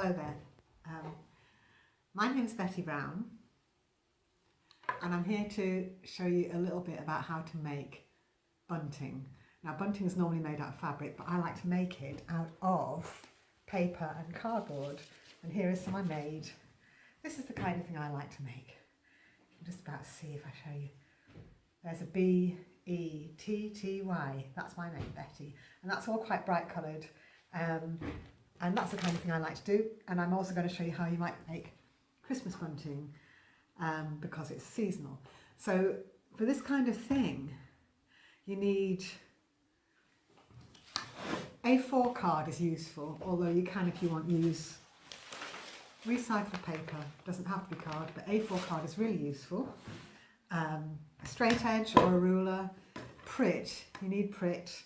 Hello there. My name is Betty Brown and I'm here to show you a little bit about how to make bunting. Now bunting is normally made out of fabric, but I like to make it out of paper and cardboard, and here is some I made. This is the kind of thing I like to make. You can just about see if I show you. There's a B-E-T-T-Y, that's my name, Betty, and that's all quite bright coloured. And that's the kind of thing I like to do, and I'm also going to show you how you might make Christmas bunting because it's seasonal. So for this kind of thing you need A4 card is useful, although you can, if you want, use recycled paper. Doesn't have to be card, but A4 card is really useful. A straight edge or a ruler, Prit, you need Prit,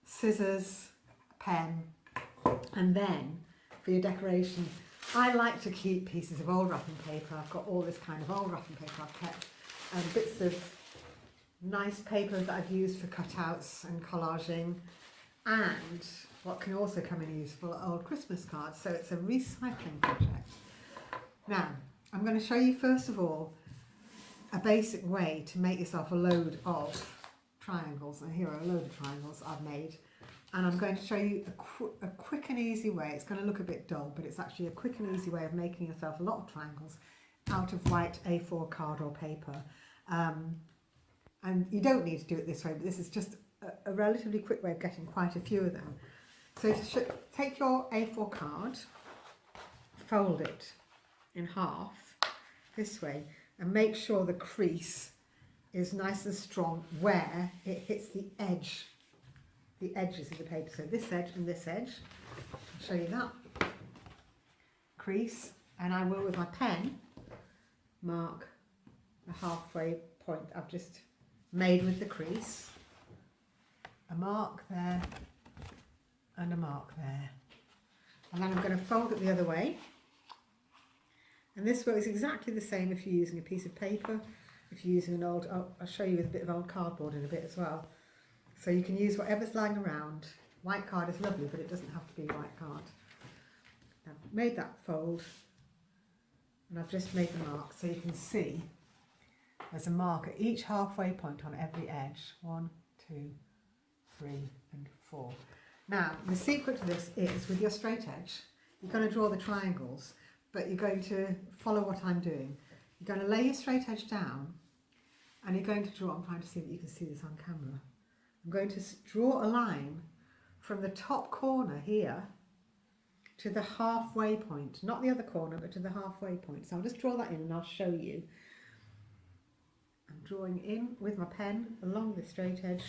scissors, a pen, and then for your decoration, I like to keep pieces of old wrapping paper. I've got all this kind of old wrapping paper I've kept, and bits of nice paper that I've used for cutouts and collaging, and what can also come in useful are old Christmas cards. So it's a recycling project. Now I'm going to show you first of all a basic way to make yourself a load of triangles, and here are a load of triangles I've made. And I'm going to show you a quick and easy way. It's going to look a bit dull, but it's actually a quick and easy way of making yourself a lot of triangles out of white A4 card or paper. And you don't need to do it this way, but this is just a relatively quick way of getting quite a few of them. So take your A4 card, fold it in half this way, and make sure the crease is nice and strong where it hits the edges of the paper. So this edge and this edge, I'll show you that crease, and I will with my pen mark the halfway point I've just made with the crease, a mark there and a mark there, and then I'm going to fold it the other way. And this works exactly the same if you're using a piece of paper, if you're using an old, I'll show you with a bit of old cardboard in a bit as well. So you can use whatever's lying around. White card is lovely, but it doesn't have to be white card. I've made that fold, and I've just made the mark, so you can see there's a mark at each halfway point on every edge. 1, 2, 3 and 4. Now the secret to this is, with your straight edge, you're going to draw the triangles, but you're going to follow what I'm doing. You're going to lay your straight edge down, and you're going to draw, I'm trying to see that you can see this on camera. I'm going to draw a line from the top corner here to the halfway point, not the other corner, but to the halfway point. So I'll just draw that in and I'll show you. I'm drawing in with my pen along the straight edge.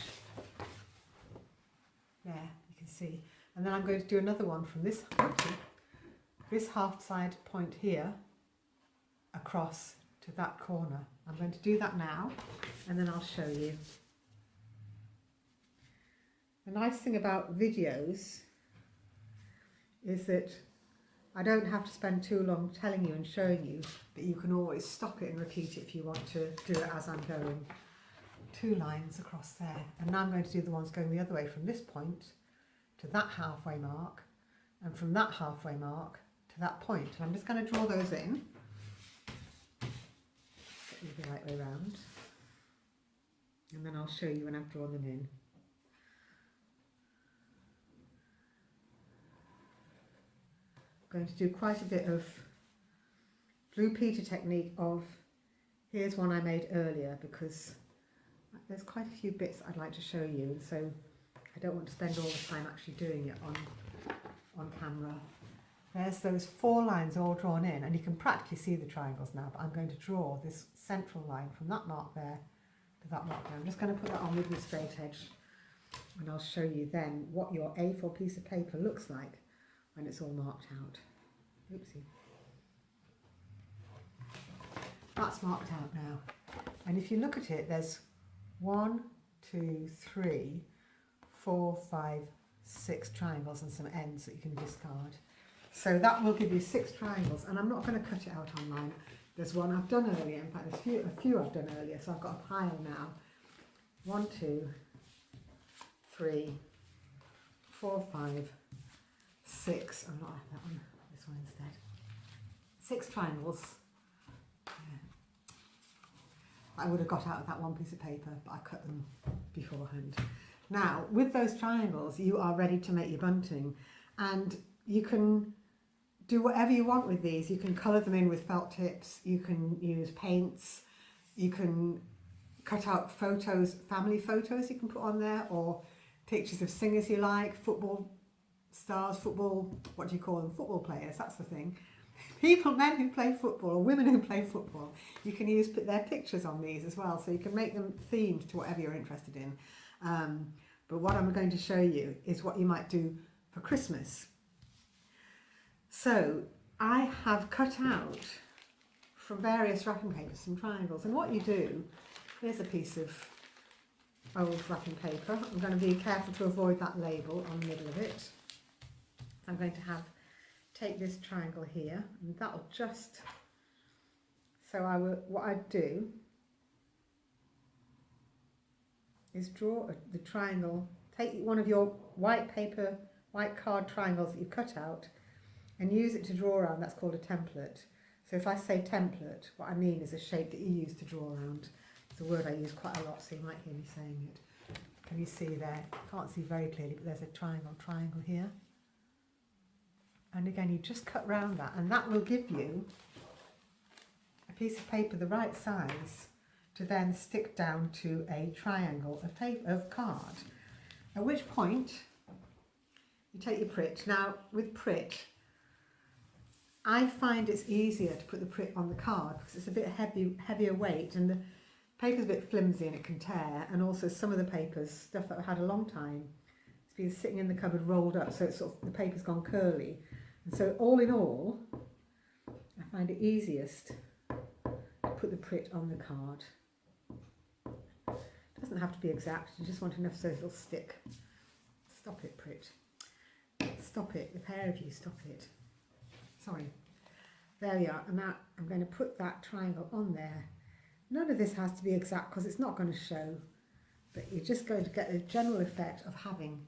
There, you can see. And then I'm going to do another one from this half side point here across to that corner. I'm going to do that now, and then I'll show you. The nice thing about videos is that I don't have to spend too long telling you and showing you, but you can always stop it and repeat it if you want to do it as I'm going. 2 lines across there, and now I'm going to do the ones going the other way from this point to that halfway mark, and from that halfway mark to that point. And I'm just going to draw those in. Get you the right way round, and then I'll show you when I've drawn them in. Going to do quite a bit of Blue Peter technique of, here's one I made earlier, because there's quite a few bits I'd like to show you, and so I don't want to spend all the time actually doing it on camera. There's those 4 lines all drawn in, and you can practically see the triangles now, but I'm going to draw this central line from that mark there to that mark there. I'm just going to put that on with my straight edge, and I'll show you then what your A4 piece of paper looks like when it's all marked out. Oopsie. That's marked out now. And if you look at it, there's 1, 2, 3, 4, 5, 6 triangles and some ends that you can discard. So that will give you 6 triangles, and I'm not going to cut it out online. There's one I've done earlier, in fact there's a few I've done earlier, so I've got a pile now. 1, 2, 3, 4, 5, 6, I'm not like that one, this one instead. 6 triangles. Yeah. I would have got out of that one piece of paper, but I cut them beforehand. Now, with those triangles, you are ready to make your bunting, and you can do whatever you want with these. You can colour them in with felt tips, you can use paints, you can cut out photos, family photos you can put on there, or pictures of singers you like, football stars, what do you call them? Football players, that's the thing. People, men who play football or women who play football, you can put their pictures on these as well, so you can make them themed to whatever you're interested in. But what I'm going to show you is what you might do for Christmas. So I have cut out from various wrapping papers some triangles, and what you do, here's a piece of old wrapping paper. I'm going to be careful to avoid that label on the middle of it. So I'm going to take this triangle here, and that'll just, what I'd do is draw the triangle, take one of your white card triangles that you cut out and use it to draw around. That's called a template. So if I say template, what I mean is a shape that you use to draw around. It's a word I use quite a lot, so you might hear me saying it. Can you see there? Can't see very clearly, but there's a triangle here. And again, you just cut round that, and that will give you a piece of paper the right size to then stick down to a triangle of card. At which point, you take your Prit. Now, with Prit, I find it's easier to put the Prit on the card because it's a bit heavier weight, and the paper's a bit flimsy and it can tear, and also some of the papers, stuff that I've had a long time, it's been sitting in the cupboard rolled up, so it's the paper's gone curly. And so all in all, I find it easiest to put the Prit on the card. It doesn't have to be exact, you just want enough so it'll stick. Stop it, Prit. Stop it, the pair of you, stop it. Sorry. There we are, and now I'm going to put that triangle on there. None of this has to be exact because it's not going to show, but you're just going to get the general effect of having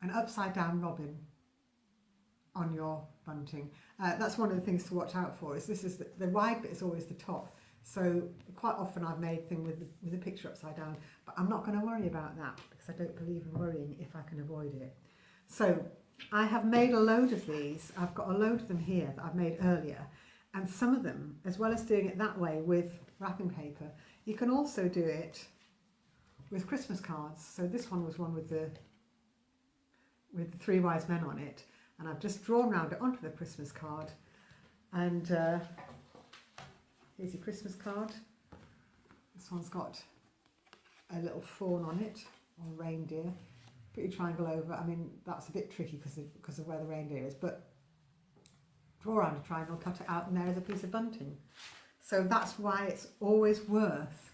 an upside down robin on your bunting. That's one of the things to watch out for, is the wide bit is always the top. So quite often I've made things with the picture upside down, but I'm not going to worry about that because I don't believe in worrying if I can avoid it. So I have made a load of these. I've got a load of them here that I've made earlier, and some of them, as well as doing it that way with wrapping paper, you can also do it with Christmas cards. So this one was one with the 3 wise men on it, and I've just drawn round it onto the Christmas card, and here's your Christmas card. This one's got a little fawn on it, or reindeer. Put your triangle over. I mean, that's a bit tricky because of where the reindeer is, but draw around a triangle, cut it out, and there is a piece of bunting. So that's why it's always worth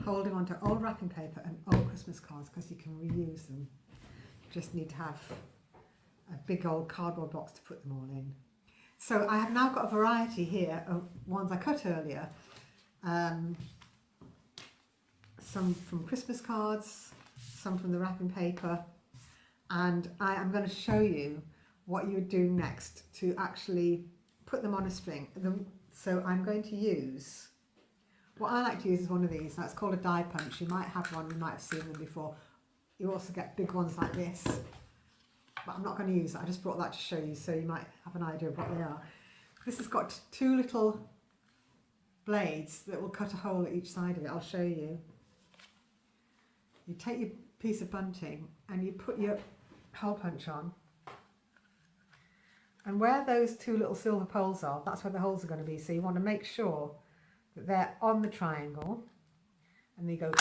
holding onto old wrapping paper and old Christmas cards, because you can reuse them. You just need to have a big old cardboard box to put them all in. So I have now got a variety here of ones I cut earlier. Some from Christmas cards, some from the wrapping paper, and I am going to show you what you would do next to actually put them on a string. So I'm going to use, what I like to use is one of these. That's called a die punch. You might have one, you might have seen them before. You also get big ones like this, but I'm not going to use that. I just brought that to show you so you might have an idea of what they are. This has got 2 little blades that will cut a hole at each side of it. I'll show you. You take your piece of bunting and you put your hole punch on, and where those 2 little silver poles are, that's where the holes are going to be. So you want to make sure that they're on the triangle, and you go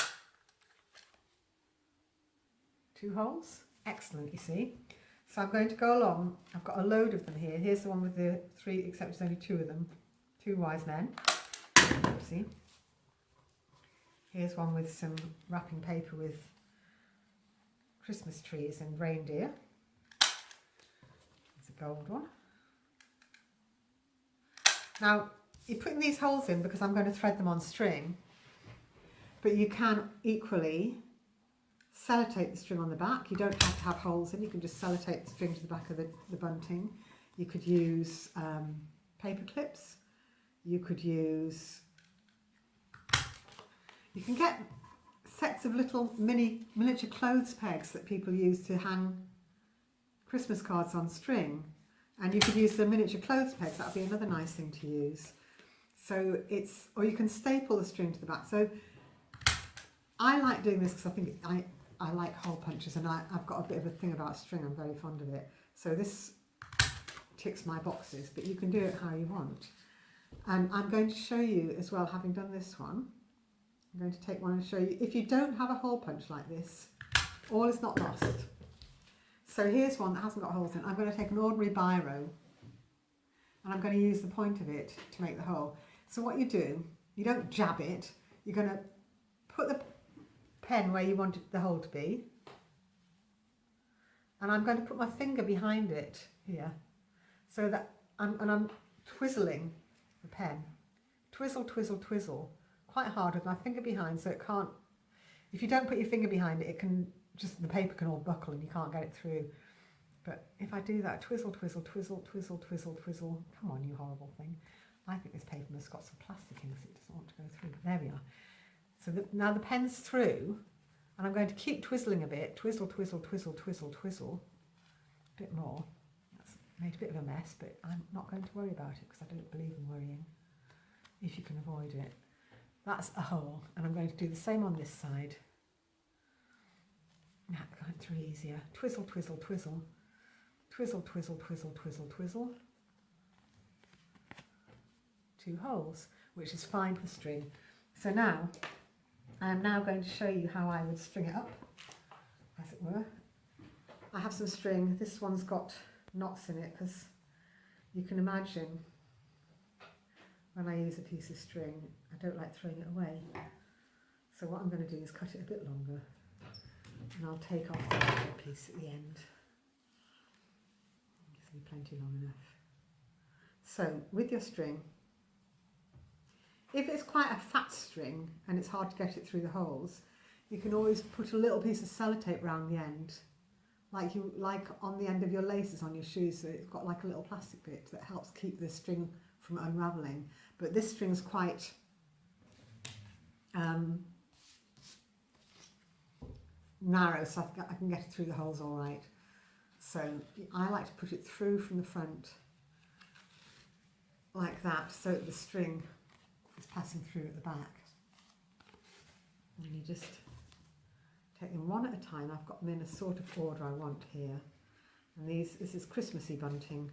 2 holes. Excellent, you see. So I'm going to go along. I've got a load of them here. Here's the one with the 3, except there's only 2 of them. 2 wise men. See? Here's one with some wrapping paper with Christmas trees and reindeer. There's a gold one. Now, you're putting these holes in because I'm going to thread them on string, but you can equally sellotape the string on the back. You don't have to have holes in, you can just sellotape the string to the back of the bunting. You could use paper clips. You could use, you can get sets of little miniature clothes pegs that people use to hang Christmas cards on string, and you could use the miniature clothes pegs. That would be another nice thing to use. So it's, or you can staple the string to the back. So I like doing this because I think I like hole punches, and I've got a bit of a thing about string. I'm very fond of it. So this ticks my boxes, but you can do it how you want. And I'm going to show you as well, having done this one, I'm going to take one and show you, if you don't have a hole punch like this, all is not lost. So here's one that hasn't got holes in. I'm going to take an ordinary biro, and I'm going to use the point of it to make the hole. So what you do, you don't jab it, you're going to put the pen where you want the hole to be, and I'm going to put my finger behind it here, so that I'm twizzling the pen. Twizzle, twizzle, twizzle, quite hard with my finger behind, so it can't, if you don't put your finger behind it, it can just, the paper can all buckle and you can't get it through. But if I do that, twizzle, twizzle, twizzle, twizzle, twizzle, twizzle, come on, you horrible thing. I think this paper has got some plastic in because it doesn't want to go through, but there we are. So now the pen's through, and I'm going to keep twizzling a bit, twizzle, twizzle, twizzle, twizzle, twizzle, a bit more. That's made a bit of a mess, but I'm not going to worry about it because I don't believe in worrying, if you can avoid it. That's a hole, and I'm going to do the same on this side. That going through easier. Twizzle, twizzle, twizzle, twizzle, twizzle, twizzle, twizzle, twizzle. 2 holes, which is fine for string. So now, I'm now going to show you how I would string it up, as it were. I have some string. This one's got knots in it because you can imagine when I use a piece of string, I don't like throwing it away. So what I'm going to do is cut it a bit longer, and I'll take off the other piece at the end. Gives me plenty long enough. So with your string, if it's quite a fat string and it's hard to get it through the holes, you can always put a little piece of sellotape around the end, like on the end of your laces on your shoes, so it's got like a little plastic bit that helps keep the string from unravelling. But this string's quite narrow, so I can get it through the holes all right. So I like to put it through from the front like that, so that the string is passing through at the back. And you just take them one at a time. I've got them in a sort of order I want here. And this is Christmassy bunting.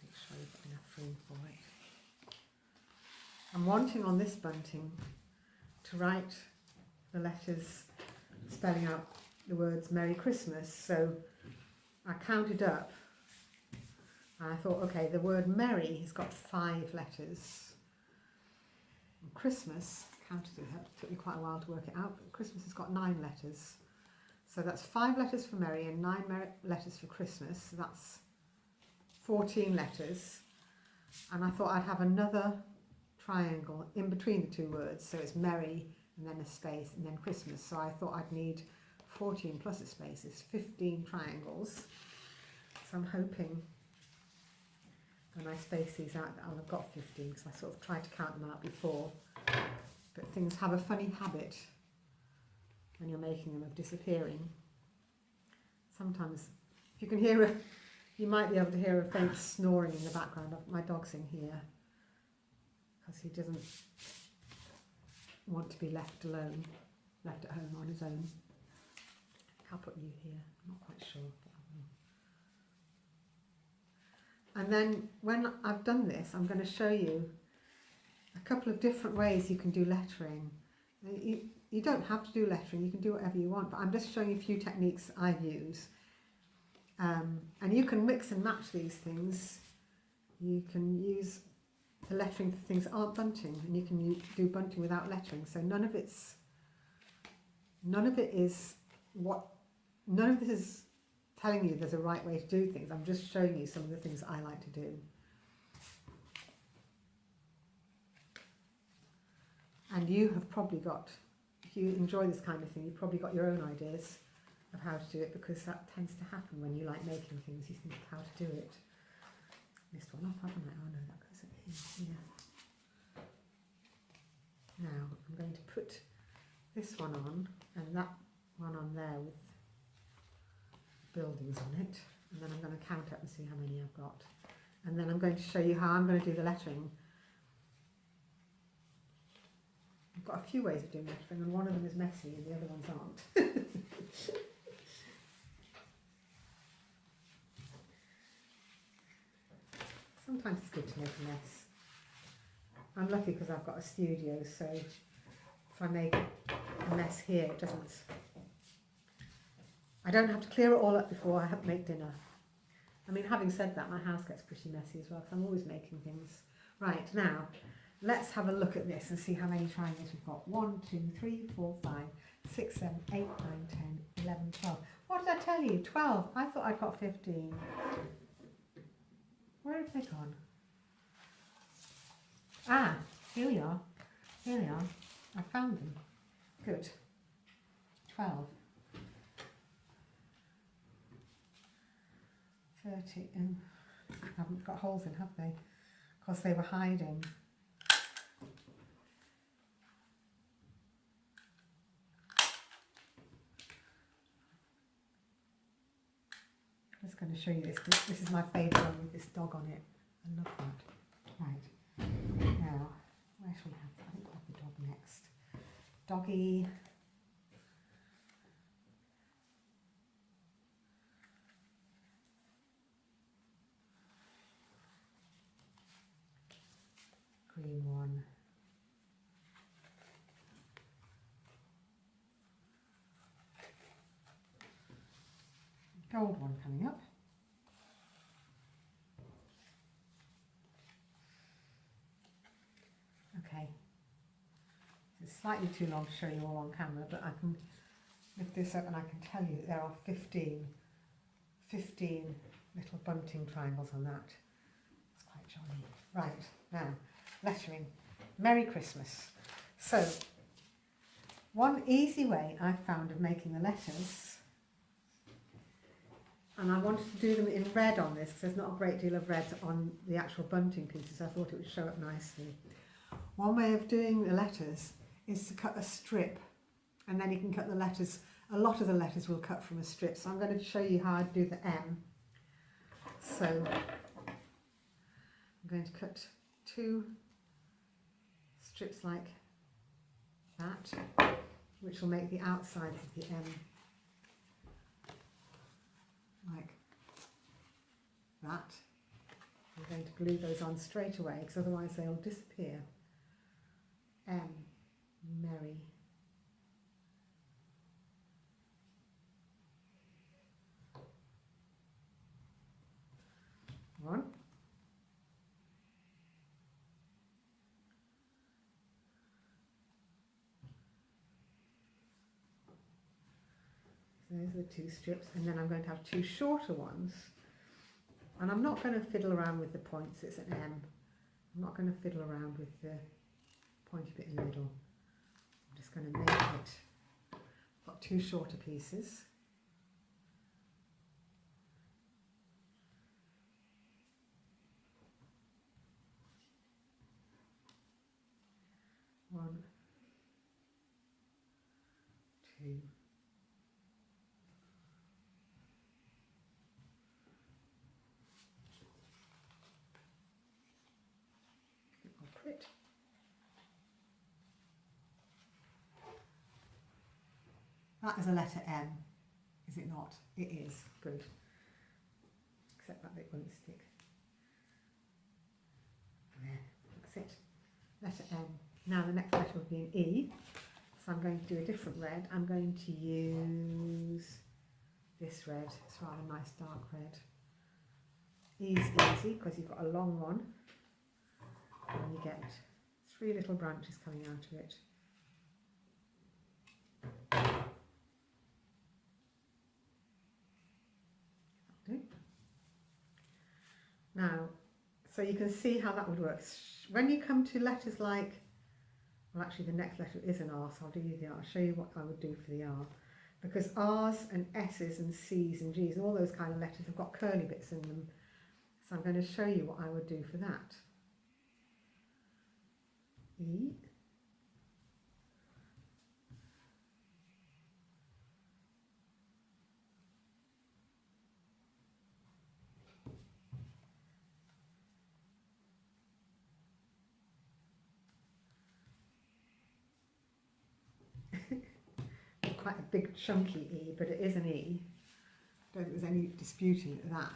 Make sure you've got enough room for it. I'm wanting on this bunting to write the letters spelling out the words Merry Christmas, so I counted up and I thought, okay, the word Merry has got 5 letters. And Christmas, counted it up, it took me quite a while to work it out, but Christmas has got 9 letters. So that's 5 letters for Merry and 9 letters for Christmas, so that's 14 letters, and I thought I'd have another triangle in between the 2 words, so it's Merry and then a space and then Christmas. So I thought I'd need 14 plus a space is 15 triangles. So I'm hoping when I space these out that I'll have got 15, because I sort of tried to count them out before, but things have a funny habit when you're making them of disappearing. Sometimes, if you can hear you might be able to hear a faint snoring in the background. My dog's in here because he doesn't want to be left alone, left at home on his own. I'll put you here, I'm not quite sure. And then when I've done this, I'm going to show you a couple of different ways you can do lettering. You don't have to do lettering, you can do whatever you want, but I'm just showing you a few techniques I use. And you can mix and match these things. You can use the lettering for things that aren't bunting, and you can do bunting without lettering. So none of this is telling you there's a right way to do things. I'm just showing you some of the things that I like to do. And you have probably got, if you enjoy this kind of thing, you've probably got your own ideas of how to do it, because that tends to happen when you like making things. You think how to do it. Missed one off, haven't I? Oh no, that goes in here. Now I'm going to put this one on and that one on there with buildings on it, and then I'm going to count up and see how many I've got, and then I'm going to show you how I'm going to do the lettering. I've got a few ways of doing lettering, and one of them is messy and the other ones aren't. Sometimes it's good to make a mess. I'm lucky because I've got a studio, so if I make a mess here, it doesn't. I don't have to clear it all up before I make dinner. I mean, having said that, my house gets pretty messy as well, because I'm always making things. Right, now, let's have a look at this and see how many triangles we've got. 1, 2, 3, 4, 5, 6, 7, 8, 9, 10, 11, 12. What did I tell you? 12. I thought I'd got 15. Where have they gone? Ah, here we are. Here they are. I found them. Good. 12. 30. And I haven't got holes in, have they? Because they were hiding. I'm just going to show you this. This is my favourite one with this dog on it. I love that. Right. Now, where shall we have that? I think we'll have the dog next. Doggy. Green one. Gold one coming up. Okay. It's slightly too long to show you all on camera, but I can lift this up and I can tell you that there are 15 little bunting triangles on that. It's quite jolly. Right, now, lettering. Merry Christmas. So, one easy way I've found of making the letters, and I wanted to do them in red on this because there's not a great deal of red on the actual bunting pieces. I thought it would show up nicely. One way of doing the letters is to cut a strip, and then you can cut the letters. A lot of the letters will cut from a strip, so I'm going to show you how I do the M. So I'm going to cut 2 strips like that, which will make the outsides of the M like that. I'm going to glue those on straight away because otherwise they'll disappear. M, merry. One. So those are the 2 strips, and then I'm going to have 2 shorter ones. And I'm not going to fiddle around with the points, it's an M. I'm not going to fiddle around with the pointy bit in the middle. I'm just going to make it. I've got 2 shorter pieces. One, 2. I'll put. That is a letter M, is it not? It is. Good. Except that bit won't stick. There, that's it. Letter M. Now the next letter will be an E, so I'm going to do a different red. I'm going to use this red. It's rather nice dark red. E's easy because you've got a long one, and you get 3 little branches coming out of it. Now, so you can see how that would work. When you come to letters like well actually the next letter is an R, so I'll do you the R. I'll show you what I would do for the R. Because R's and S's and C's and G's and all those kind of letters have got curly bits in them. So I'm going to show you what I would do for that. E. Quite a big chunky E, but it is an E. I don't think there's any disputing that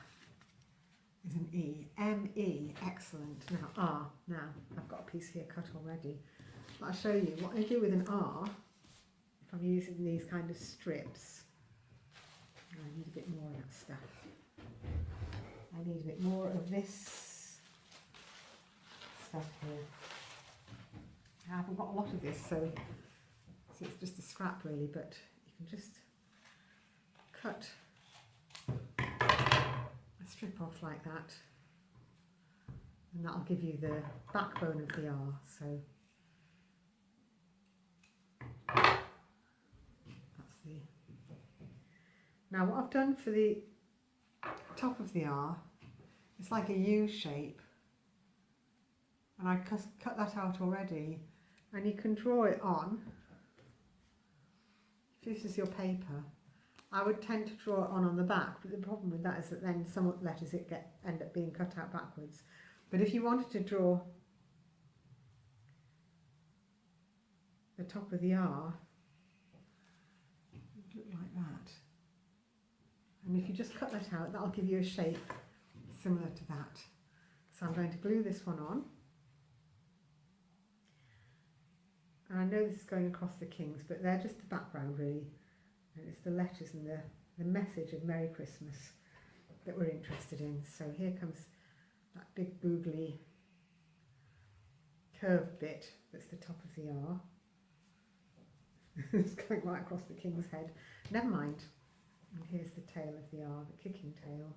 is an E. M-E, excellent. Now R, now I've got a piece here cut already. But I'll show you what I do with an R, if I'm using these kind of strips. I need a bit more of that stuff. I need a bit more of this stuff here. I haven't got a lot of this, so it's just a scrap really, but you can just cut a strip off like that, and that'll give you the backbone of the R. So that's the. Now what I've done for the top of the R, it's like a U shape, and I cut that out already, and you can draw it on. If this is your paper, I would tend to draw it on the back, but the problem with that is that then some letters end up being cut out backwards. But if you wanted to draw the top of the R, it would look like that. And if you just cut that out, that'll give you a shape similar to that. So I'm going to glue this one on. And I know this is going across the kings, but they're just the background really. And it's the letters and the message of Merry Christmas that we're interested in. So here comes that big boogly curved bit that's the top of the R. It's going right across the king's head. Never mind. And here's the tail of the R, the kicking tail.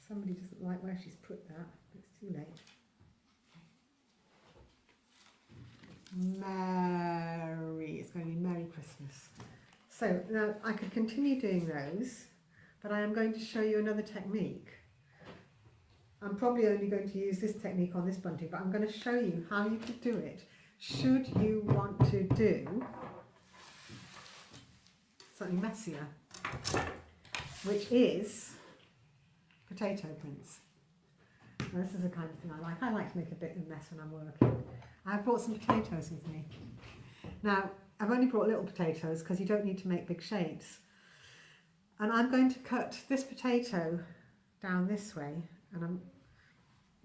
Somebody doesn't like where she's put that, but it's too late. Merry, it's going to be Merry Christmas. So now I could continue doing those, but I am going to show you another technique. I'm probably only going to use this technique on this bunting, but I'm going to show you how you could do it should you want to do something messier, which is potato prints. Now, this is the kind of thing I like. I like to make a bit of a mess when I'm working. I've brought some potatoes with me. Now, I've only brought little potatoes because you don't need to make big shapes. And I'm going to cut this potato down this way, and I'm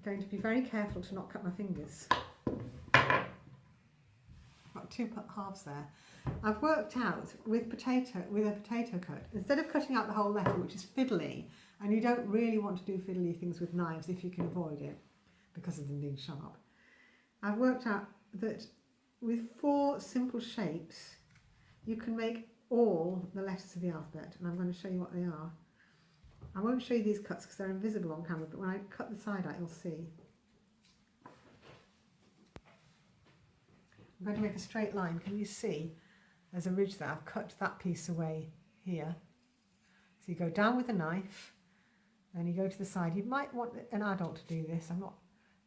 going to be very careful to not cut my fingers. I've got two halves there. I've worked out with a potato cut, instead of cutting out the whole letter, which is fiddly, and you don't really want to do fiddly things with knives if you can avoid it because of them being sharp. I've worked out that with 4 simple shapes you can make all the letters of the alphabet, and I'm going to show you what they are. I won't show you these cuts because they're invisible on camera, but when I cut the side out you'll see. I'm going to make a straight line. Can you see there's a ridge there? I've cut that piece away here. So you go down with a knife and you go to the side. You might want an adult to do this.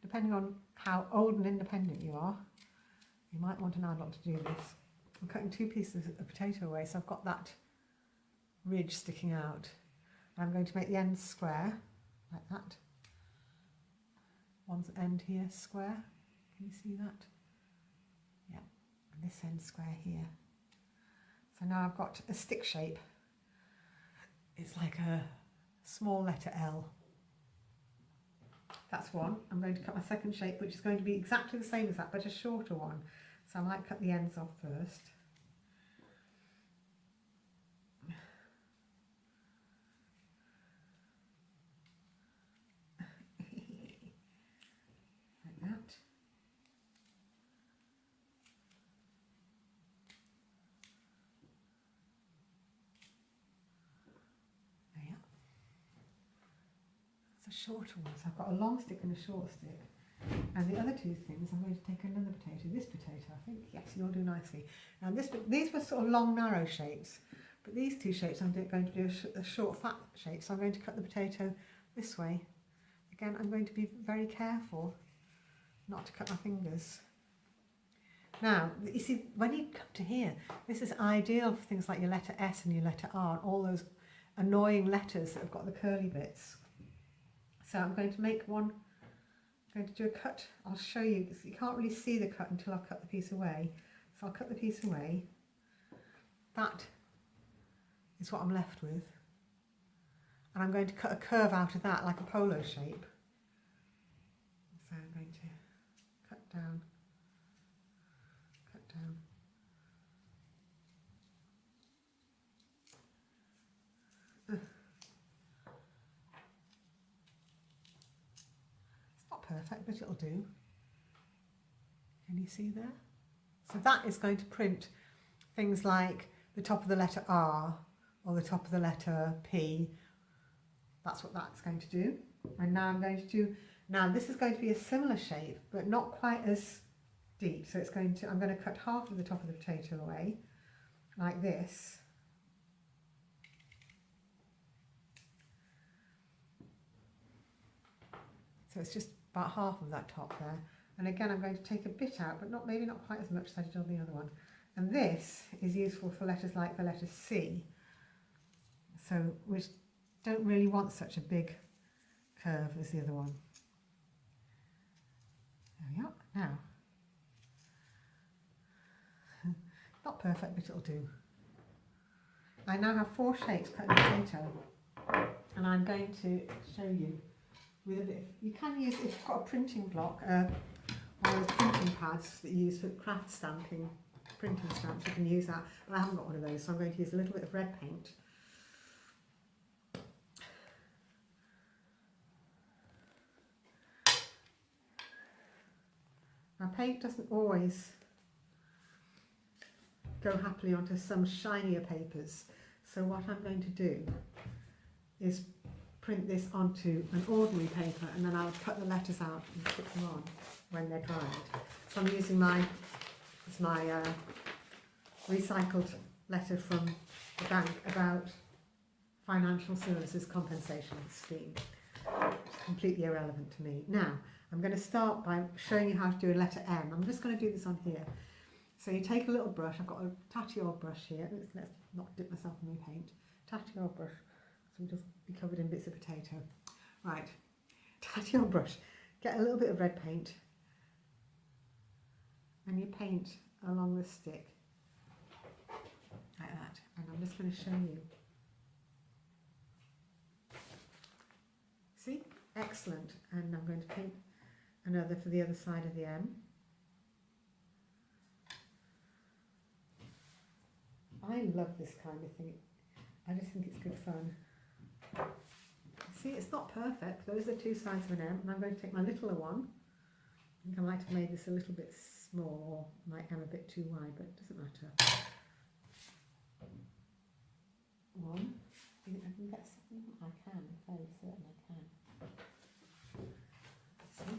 Depending on how old and independent you are, you might want an adult to do this. I'm cutting 2 pieces of potato away, so I've got that ridge sticking out. I'm going to make the ends square, like that. One's end here square. Can you see that? Yeah, and this end square here. So now I've got a stick shape. It's like a small letter L. That's one. I'm going to cut my second shape, which is going to be exactly the same as that, but a shorter one. So I might cut the ends off first. Like that. shorter ones. I've got a long stick and a short stick. And the other two things, I'm going to take another potato, this potato, I think, yes, you'll do nicely. Now these were sort of long, narrow shapes, but these two shapes I'm going to do a short, fat shape, so I'm going to cut the potato this way. Again, I'm going to be very careful not to cut my fingers. Now, you see, when you come to here, this is ideal for things like your letter S and your letter R, and all those annoying letters that have got the curly bits. So I'm going to make one, I'm going to do a cut. I'll show you, because you can't really see the cut until I've cut the piece away. So I'll cut the piece away. That is what I'm left with. And I'm going to cut a curve out of that, like a polo shape. So I'm going to cut down. It's not perfect, but it'll do. Can you see there? So that is going to print things like the top of the letter R or the top of the letter P. That's what that's going to do. And now I'm going to do, now this is going to be a similar shape, but not quite as deep. So it's going to, I'm going to cut half of the top of the potato away, like this. So it's just about half of that top there. And again, I'm going to take a bit out, but not, maybe not quite as much as I did on the other one. And this is useful for letters like the letter C. So, which don't really want such a big curve as the other one. There we are. Now, not perfect, but it'll do. I now have 4 shapes cut in the potato, and I'm going to show you with a bit of, you can use, if you've got a printing block, or those printing pads that you use for craft stamping, printing stamps, you can use that, but I haven't got one of those, so I'm going to use a little bit of red paint. Now, paint doesn't always go happily onto some shinier papers, so what I'm going to do is print this onto an ordinary paper, and then I'll cut the letters out and stick them on when they're dried. So I'm using my recycled letter from the bank about financial services compensation scheme. It's completely irrelevant to me. Now, I'm going to start by showing you how to do a letter M. I'm just going to do this on here. So you take a little brush, I've got a tatty old brush here, let's not dip myself in my paint, tatty old brush, so it'll be covered in bits of potato. Right, tatty old brush, get a little bit of red paint, and you paint along the stick, like that, and I'm just going to show you. See? Excellent, and I'm going to paint another for the other side of the M. I love this kind of thing. I just think it's good fun. See, it's not perfect. Those are 2 sides of an M, and I'm going to take my littler one. I think I might have made this a little bit small, or my M a bit too wide, but it doesn't matter. 1. Do you think I can get something? I can, very certain I can. See?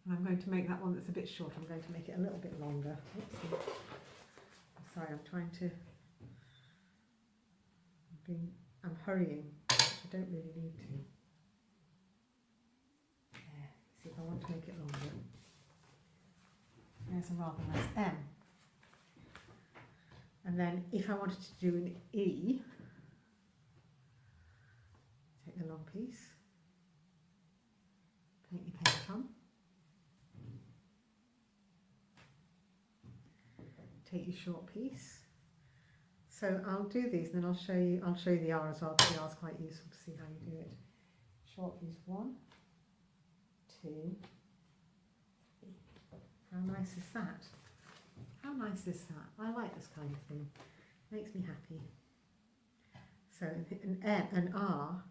And I'm going to make that one that's a bit short, I'm going to make it a little bit longer. Oopsie. Sorry, I'm trying to, I'm hurrying, which I don't really need to. There, see if I want to make it longer. There's a rather nice M. And then if I wanted to do an E, take the long piece, paint your paint on. Take your short piece. So I'll do these and then I'll show you the R as well, because the R is quite useful to see how you do it. Short piece 1, 2, 3. How nice is that? How nice is that? I like this kind of thing. Makes me happy. So an R,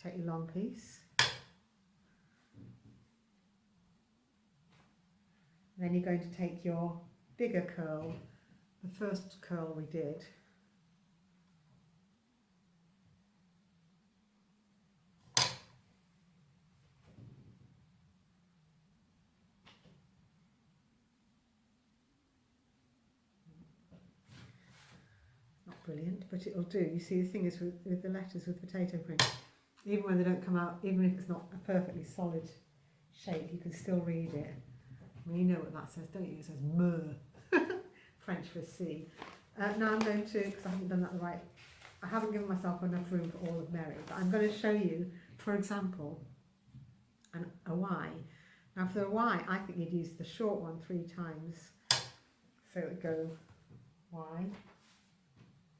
take your long piece. Then you're going to take your bigger curl, the first curl we did, brilliant, but it'll do. You see, the thing is with the letters with potato print, even when they don't come out, even if it's not a perfectly solid shape, you can still read it. I mean, you know what that says, don't you? It says me, French for C. Now I'm going to, because I haven't done that right, I haven't given myself enough room for all of Mary, but I'm going to show you, for example, a Y. Now for the Y, I think you'd use the short one 3 times. So it would go Y,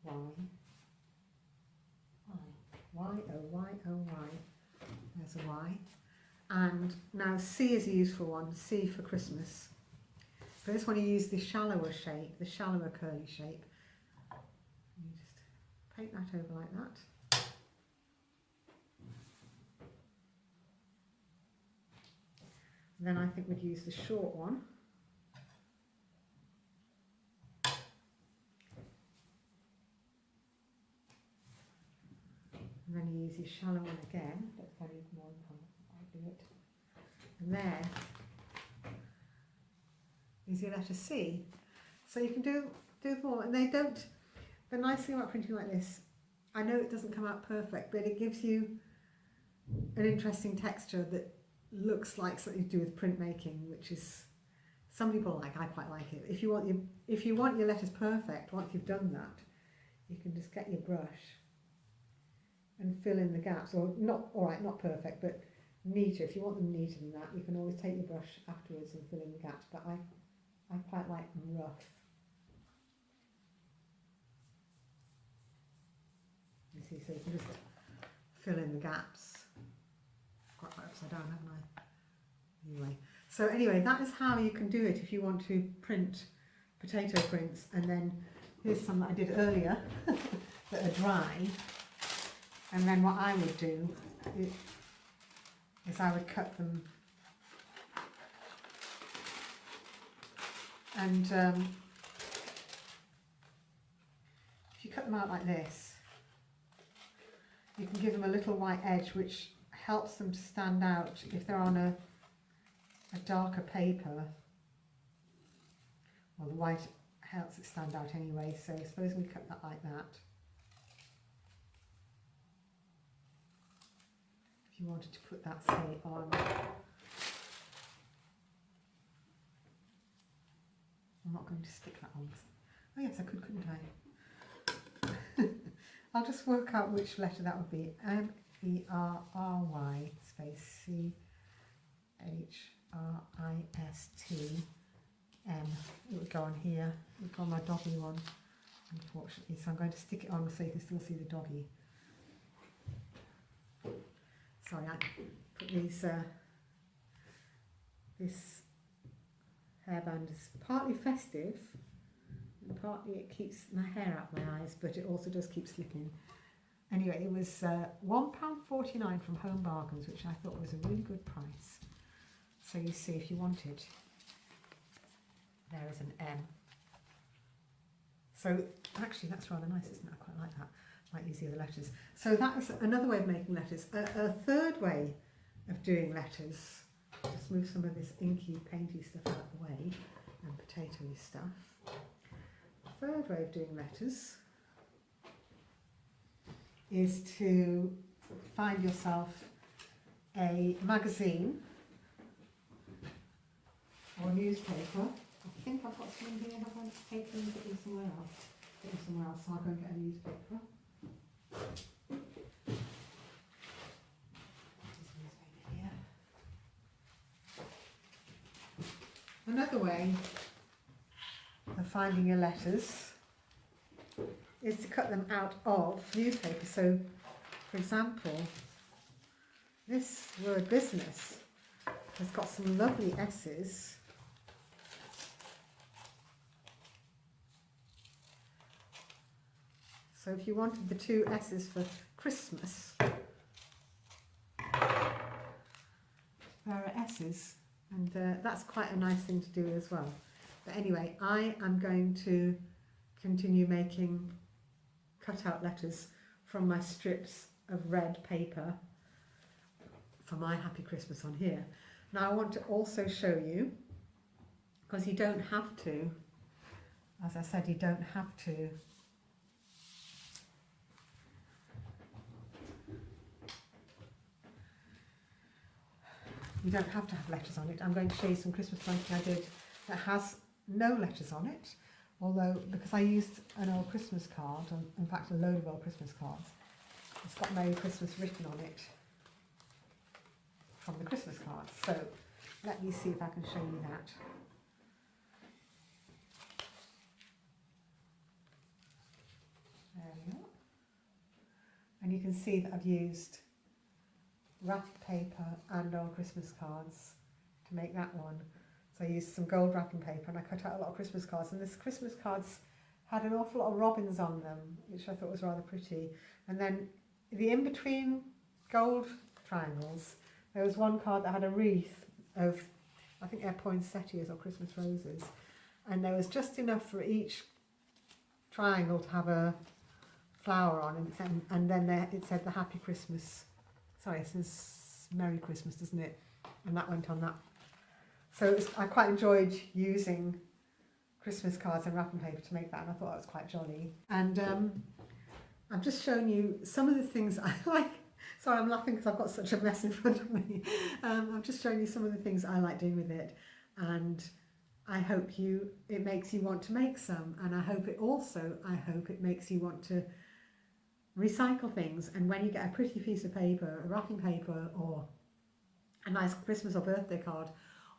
Y, Y, Y, O, Y, O, Y. There's a Y. And now C is a useful one, C for Christmas. For this one you use the shallower shape, the shallower curly shape. You just paint that over like that. And then I think we'd use the short one. And then you use your shallow one again, but very more I'll do it. And there is your letter C. So you can do more, and they don't. The nice thing about printing like this, I know it doesn't come out perfect, but it gives you an interesting texture that looks like something to do with printmaking, which is some people like. I quite like it. If you want your letters perfect, once you've done that, you can just get your brush and fill in the gaps, or not. All right, not perfect, but neater. If you want them neater than that, you can always take your brush afterwards and fill in the gaps. But I quite like them rough. You see, so you can just fill in the gaps. Got that upside down, haven't I? Anyway, so anyway, that is how you can do it if you want to print potato prints. And then here's some that I did earlier that are dry. And then what I would do is I would cut them, and if you cut them out like this, you can give them a little white edge, which helps them to stand out if they're on a darker paper. Well, the white helps it stand out anyway, so suppose we cut that like that. If you wanted to put that, say, on, I'm not going to stick that on. Oh yes, I could, couldn't I? I'll just work out which letter that would be. M-E-R-R-Y space C-H-R-I-S-T-M. It would go on here. It would go on my doggy one, unfortunately. So I'm going to stick it on so you can still see the doggy. Sorry, I put these, this hairband is partly festive and partly it keeps my hair out of my eyes, but it also does keep slipping. Anyway, it was £1.49 from Home Bargains, which I thought was a really good price. So you see, if you wanted, there is an M. So actually that's rather nice, isn't it? I quite like that. Might use the other letters. So that is another way of making letters. A third way of doing letters, just move some of this inky, painty stuff out of the way, and potatoey stuff. Third way of doing letters is to find yourself a magazine or newspaper. I think I've got some in here. Have I taken them and put them somewhere else? Put them somewhere else, so I'll go and get a newspaper. Another way of finding your letters is to cut them out of newspaper. So, for example, this word business has got some lovely S's. So if you wanted the 2 S's for Christmas, there are S's, and that's quite a nice thing to do as well. But anyway, I am going to continue making cut-out letters from my strips of red paper for my Happy Christmas on here. Now I want to also show you, because you don't have to, as I said, you don't have to You don't have to have letters on it. I'm going to show you some Christmas bunting I did that has no letters on it, although because I used an old Christmas card, in fact a load of old Christmas cards, it's got Merry Christmas written on it from the Christmas cards. So let me see if I can show you that. There we are. And you can see that I've used wrapping paper and old Christmas cards to make that one. So I used some gold wrapping paper and I cut out a lot of Christmas cards, and this Christmas cards had an awful lot of robins on them, which I thought was rather pretty. And then the in-between gold triangles, there was one card that had a wreath of, I think they're poinsettias or Christmas roses, and there was just enough for each triangle to have a flower on, and then there, it said the Happy Christmas, sorry, it says Merry Christmas, doesn't it? And that went on that. So I quite enjoyed using Christmas cards and wrapping paper to make that, and I thought that was quite jolly. And I've just shown you some of the things I like. Sorry, I'm laughing because I've got such a mess in front of me. I've just shown you some of the things I like doing with it, and I hope it makes you want to make some, and I hope it makes you want to recycle things. And when you get a pretty piece of paper, a wrapping paper, or a nice Christmas or birthday card,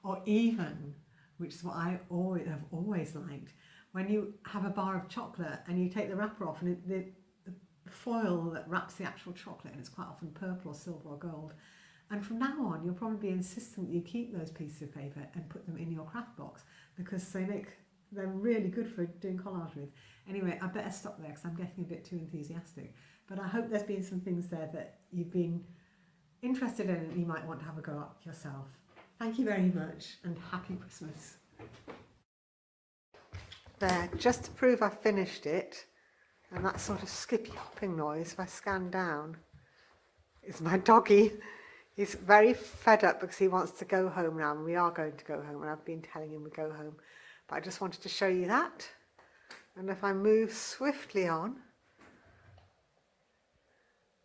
or even, which is what I have always liked, when you have a bar of chocolate and you take the wrapper off, and the foil that wraps the actual chocolate, and it's quite often purple or silver or gold, and from now on you'll probably be insistent that you keep those pieces of paper and put them in your craft box, because they're really good for doing collage with. Anyway, I better stop there because I'm getting a bit too enthusiastic, but I hope there's been some things there that you've been interested in and you might want to have a go at yourself. Thank you very much, and happy Christmas. There, just to prove I finished it, and that sort of skippy hopping noise, if I scan down, is my doggy. He's very fed up because he wants to go home now, and we are going to go home, and I've been telling him we go home. But I just wanted to show you that. And if I move swiftly on,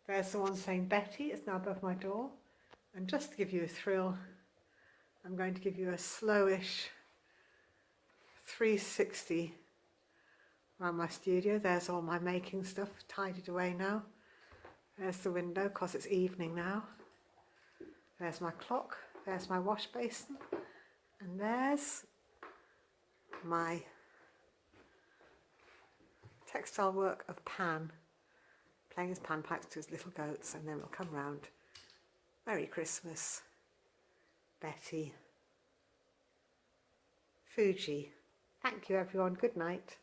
there's the one saying Betty, it's now above my door. And just to give you a thrill, I'm going to give you a slowish 360 around my studio. There's all my making stuff tidied away now. There's the window because it's evening now. There's my clock, there's my wash basin, and there's my textile work of Pan, playing his panpipes to his little goats, and then we'll come round. Merry Christmas, Betty, Fuji. Thank you everyone, good night.